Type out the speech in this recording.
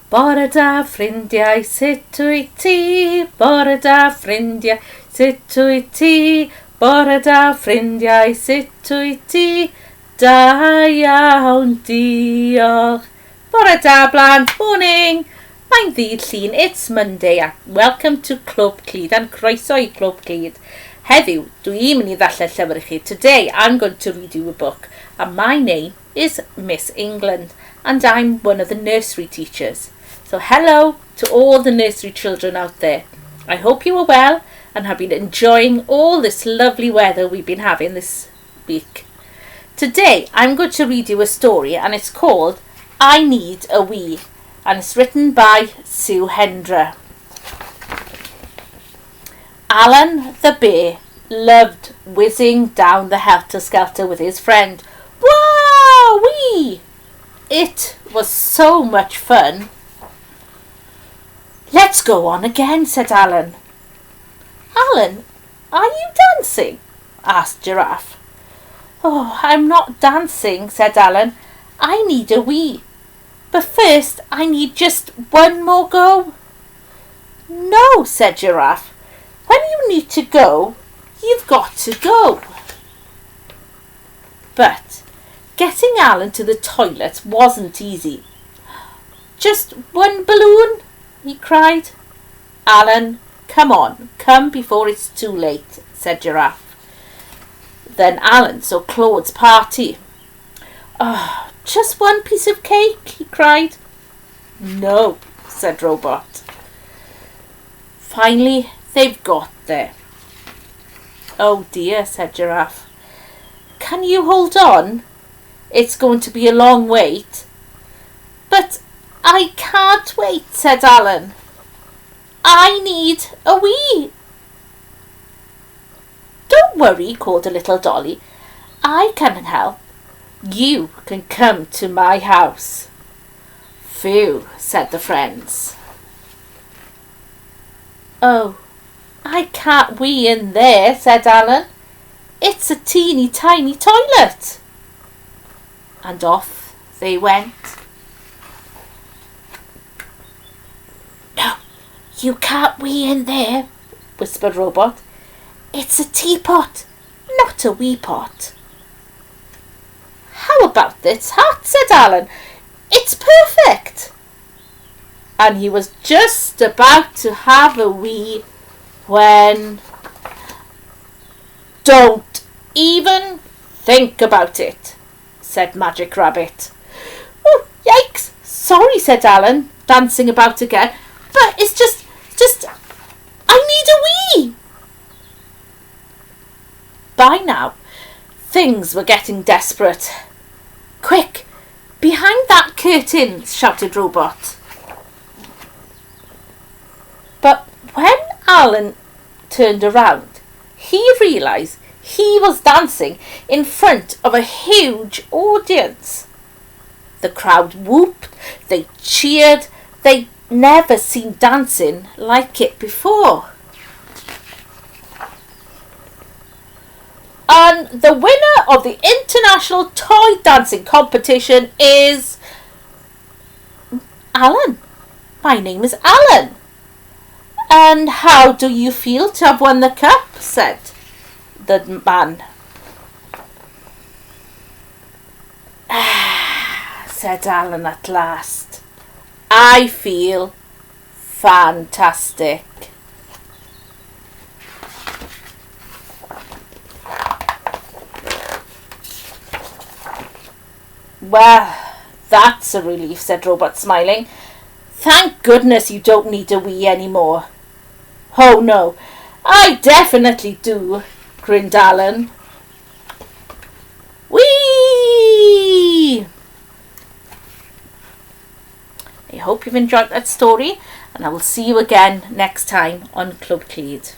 Bore da ffrindiau, sut wyt ti? Bore da ffrindiau, sut wyt ti? Bore da ffrindiau, sut wyt ti? Da iawn, diolch. Bore da blant, morning. Mae'n ddydd Llun, it's Monday and welcome to Clwb and croeso I Clwb. Heddiw, dwi'n mynd I ddarllen llyfr I chi. Today I'm going to read you a book and my name is Miss England and I'm one of the nursery teachers. So hello to all the nursery children out there. I hope you are well and have been enjoying all this lovely weather we've been having this week. Today I'm going to read you a story and it's called I Need a Wee. And it's written by Sue Hendra. Alan the bear loved whizzing down the helter-skelter with his friend. Wah-wee! It was so much fun. Let's go on again, said Alan. Alan, are you dancing? Asked Giraffe. Oh, I'm not dancing, said Alan. I need a wee. But first, I need just one more go. No, said Giraffe. When you need to go, you've got to go. But getting Alan to the toilet wasn't easy. Just one balloon, he cried. Alan, come on, come before it's too late, said Giraffe. Then Alan saw Claude's party. Oh, just one piece of cake, he cried. No, said Robot. Finally, they've got there. Oh dear, said Giraffe. Can you hold on? It's going to be a long wait. But I can't wait, said Alan. I need a wee. Don't worry, called a little dolly. I can help. You can come to my house. Phew, said the friends. Oh, I can't wee in there, said Alan. It's a teeny tiny toilet. And off they went. No, you can't wee in there, whispered Robot. It's a teapot, not a wee pot. How about this hat, said Alan. It's perfect. And he was just about to have a wee when... Don't even think about it, said Magic Rabbit. Oh, yikes. Sorry, said Alan, dancing about again. But it's just, I need a wee. By now, things were getting desperate. Quick, behind that curtain, shouted Robot. But when Alan turned around, he realised he was dancing in front of a huge audience. The crowd whooped, they cheered, they'd never seen dancing like it before. And the winner of the International Toy Dancing Competition is Alan. My name is Alan. And how do you feel to have won the cup? Said the man. Said Alan at last. I feel fantastic. Well, that's a relief, said Robot, smiling. Thank goodness you don't need a wee anymore. Oh no, I definitely do, grinned Alan. Whee! I hope you've enjoyed that story and I will see you again next time on Clwb.